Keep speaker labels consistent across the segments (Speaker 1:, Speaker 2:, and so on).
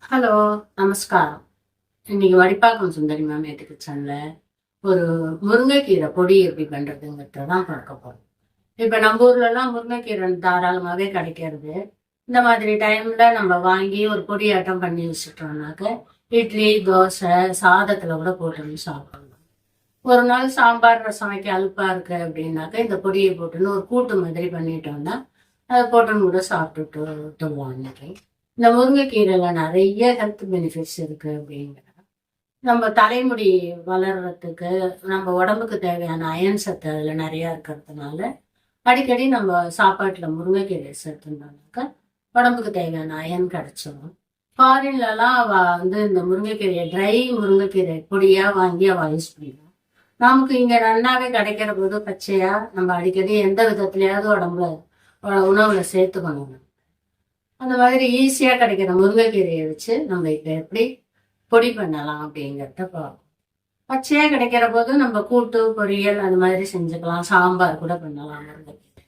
Speaker 1: Hello, நமஸ்காரம். இன்னைக்கு வடிப்பாக்கம் சுந்தரி ma'am எதுக்கு சேனலில் ஒரு முருங்கைக்கீரை பொடி எப்படி பண்ணுறதுங்கிறத தான் பார்க்க போகிறோம். இப்போ நம்ம ஊர்லலாம் முருங்கைக்கீரை தாராளமாகவே கிடைக்கிறது. இந்த மாதிரி டைமில் நம்ம வாங்கி ஒரு பொடியாட்டம் பண்ணி வச்சுட்டோம்னாக்க இட்லி, தோசை, சாதத்தில் கூட போட்டுன்னு சாப்பிடணும். ஒரு நாள் சாம்பார் ரசம் வைக்க அலுப்பாக இருக்கு அப்படின்னாக்க இந்த பொடியை போட்டுன்னு ஒரு கூட்டு மாதிரி பண்ணிட்டோம்னா அதை போட்டுன்னு கூட சாப்பிட்டுட்டு விட்டுருவோம் இன்னைக்கு. இந்த முருங்கைக்கீரையில நிறைய ஹெல்த் பெனிஃபிட்ஸ் இருக்கு அப்படிங்கிற நம்ம தலைமுடி வளர்றதுக்கு நம்ம உடம்புக்கு தேவையான அயன் சத்து அதில் நிறையா இருக்கிறதுனால அடிக்கடி நம்ம சாப்பாட்டில் முருங்கைக்கீரை சேர்த்துனாக்கா உடம்புக்கு தேவையான அயன் கிடைச்சிடும். ஃபாரின்லலாம் வந்து இந்த முருங்கைக்கீரையை ட்ரை முருங்கைக்கீரை பொடியாக வாங்கி அவள் யூஸ் பண்ணிடுவோம். நமக்கு இங்கே நல்லாவே கிடைக்கிற போது பச்சையாக நம்ம அடிக்கடி எந்த விதத்துலையாவது உடம்புல உணவுல சேர்த்துக்கணும். அந்த மாதிரி ஈஸியாக கிடைக்கிற முருங்கைக்கீரையை வச்சு நம்ம இப்போ எப்படி பொடி பண்ணலாம் அப்படிங்கிறத பார்ப்போம். பச்சையாக கிடைக்கிற போது நம்ம கூட்டு, பொரியல் அந்த மாதிரி செஞ்சுக்கலாம். சாம்பார் கூட பண்ணலாம் முருங்கைக்கீரை.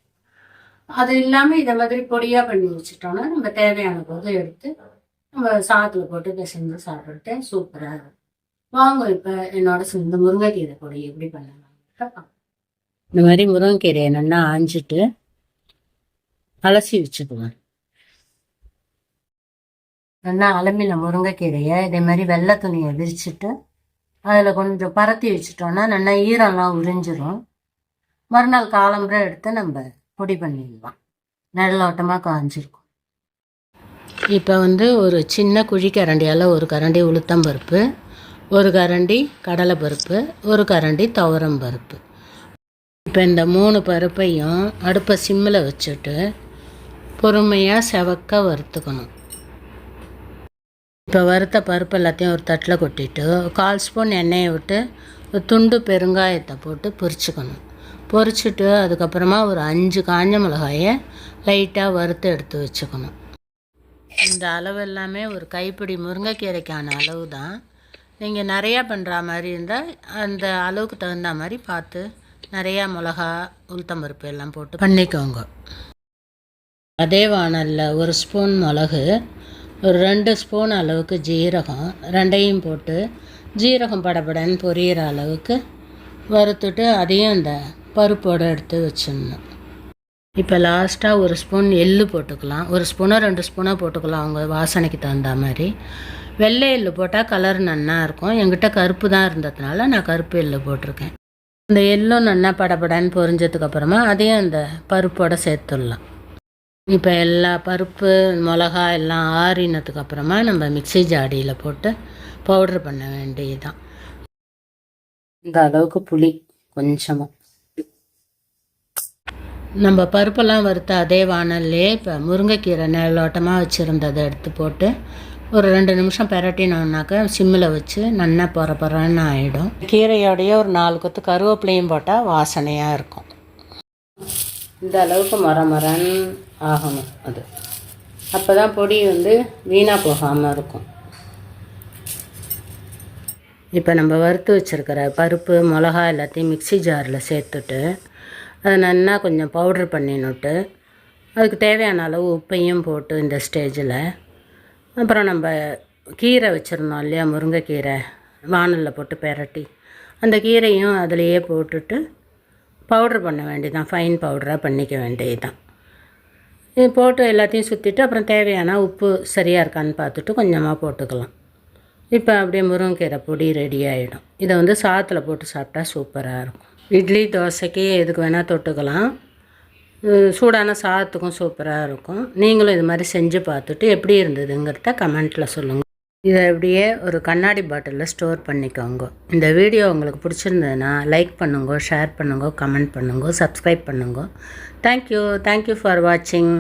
Speaker 1: அது இல்லாமல் இதை மாதிரி பொடியாக பண்ணி வச்சுட்டோம்னா நம்ம தேவையான போது எடுத்து நம்ம சாதத்தில் போட்டு செஞ்சு சாப்பிட்டு சூப்பராக இருக்கும். வாங்க இப்போ என்னோட சேர்ந்து முருங்கைக்கீரை பொடி எப்படி பண்ணலாம். இந்த மாதிரி முருங்கைக்கீரையை நல்லா ஆஞ்சிட்டு அலசி வச்சுக்குவேன். நல்லா அலம்பின முருங்கைக்கீரையை இதே மாதிரி வெள்ளை துணியை விரிச்சிட்டு அதில் கொஞ்சம் பரத்தி வச்சுட்டோன்னா நல்லா ஈரம்லாம் உறிஞ்சிரும். மறுநாள் காலம்புரை எடுத்து நம்ம பொடி பண்ணிடலாம். நெல்லோட்டமாக காஞ்சிருக்கும். இப்போ வந்து ஒரு சின்ன குழிக்கரண்டியால் ஒரு கரண்டி உளுத்தம்பருப்பு, ஒரு கரண்டி கடலைப்பருப்பு, ஒரு கரண்டி துவரம் பருப்பு. இப்போ இந்த 3 பருப்பையும் அடுப்பை சிம்மில் வச்சுட்டு பொறுமையாக செவக்க வறுத்துக்கணும். இப்போ வறுத்த பருப்பு எல்லாத்தையும் ஒரு தட்டில் கொட்டிட்டு 1/4 ஸ்பூன் எண்ணெயை விட்டு ஒரு துண்டு பெருங்காயத்தை போட்டு பொரிச்சுக்கணும். பொரிச்சுட்டு அதுக்கப்புறமா ஒரு 5 காஞ்ச மிளகாயை லைட்டாக வறுத்து எடுத்து வச்சுக்கணும். இந்த அளவு எல்லாமே ஒரு கைப்பிடி முருங்கைக்கீரைக்கான அளவு தான். நீங்கள் நிறையா பண்ணுற மாதிரி இருந்தால் அந்த அளவுக்கு தகுந்த மாதிரி பார்த்து நிறையா மிளகா, உளுத்தம்பருப்பு எல்லாம் போட்டு பண்ணிக்கோங்க. அதே வானலில் 1 ஸ்பூன் மிளகு, ஒரு 2 ஸ்பூன் அளவுக்கு ஜீரகம், ரெண்டையும் போட்டு ஜீரகம் படபடன்னு பொரியிற அளவுக்கு வறுத்துட்டு அதையும் அந்த பருப்போடு எடுத்து வச்சிடணும். இப்போ லாஸ்ட்டாக 1 ஸ்பூன் எள்ளு போட்டுக்கலாம். 1 ஸ்பூனோ 2 ஸ்பூனோ போட்டுக்கலாம், அவங்க வாசனைக்கு தகுந்த மாதிரி. வெள்ளை எள்ளு போட்டால் கலர் நல்லா இருக்கும். என்கிட்ட கருப்பு தான் இருந்ததுனால நான் கருப்பு எள்ளு போட்டிருக்கேன். இந்த எள்ளும் நல்லா படபடன்னு பொரிஞ்சதுக்கப்புறமா அதையும் அந்த பருப்போடு சேர்த்துடலாம். இப்போ எல்லா பருப்பு, மிளகா எல்லாம் ஆறினதுக்கப்புறமா நம்ம மிக்சி ஜாடியில் போட்டு பவுட்ரு பண்ண வேண்டியதுதான். இந்த அளவுக்கு புளி கொஞ்சமாக நம்ம பருப்பெல்லாம் வறுத்த அதே வானல்லே இப்போ முருங்கைக்கீரை நெல்லோட்டமாக வச்சுருந்ததை எடுத்து போட்டு ஒரு 2 நிமிஷம் பெரட்டினோம்னாக்கா சிம்மில் வச்சு நல்லா பொறன்னு ஆகிடும். கீரையோடைய ஒரு 4 கொத்து கருவேப்பிலையும் போட்டால் வாசனையாக இருக்கும். இந்த அளவுக்கு மரன்னு ஆகணும். அது அப்போ தான் பொடி வந்து வீணாக போகாமல் இருக்கும். இப்போ நம்ம வறுத்து வச்சுருக்கிற பருப்பு, மிளகா எல்லாத்தையும் மிக்சி ஜாரில் சேர்த்துட்டு அதை நல்லா கொஞ்சம் பவுட்ரு பண்ணினுட்டு அதுக்கு தேவையான அளவு உப்பையும் போட்டு இந்த ஸ்டேஜில் அப்புறம் நம்ம கீரை வச்சுருந்தோம் இல்லையா, முருங்கைக்கீரை வானலில் போட்டு பெரட்டி அந்த கீரையும் அதிலையே போட்டுட்டு பவுட்ரு பண்ண வேண்டியதான். ஃபைன் பவுடராக பண்ணிக்க வேண்டியதுதான். இது போட்டு எல்லாத்தையும் சுற்றிட்டு அப்புறம் தேவையான உப்பு சரியாக இருக்கான்னு பார்த்துட்டு கொஞ்சமாக போட்டுக்கலாம். இப்போ அப்படியே முருங்கைக்கீரை பொடி ரெடி ஆகிடும். இதை வந்து சாதத்தில் போட்டு சாப்பிட்டா சூப்பராக இருக்கும். இட்லி, தோசைக்கு எதுக்கு வேணால் தொட்டுக்கலாம். சூடான சாதத்துக்கும் சூப்பராக இருக்கும். நீங்களும் இது மாதிரி செஞ்சு பார்த்துட்டு எப்படி இருந்ததுங்கிறத கமெண்ட்டில் சொல்லுங்கள். இதை அப்படியே ஒரு கண்ணாடி பாட்டிலில் ஸ்டோர் பண்ணிக்கோங்க. இந்த வீடியோ உங்களுக்கு பிடிச்சிருந்ததுன்னா லைக் பண்ணுங்க, ஷேர் பண்ணுங்க, கமெண்ட் பண்ணுங்க, சப்ஸ்கிரைப் பண்ணுங்க. தேங்க்யூ ஃபார் வாட்சிங்.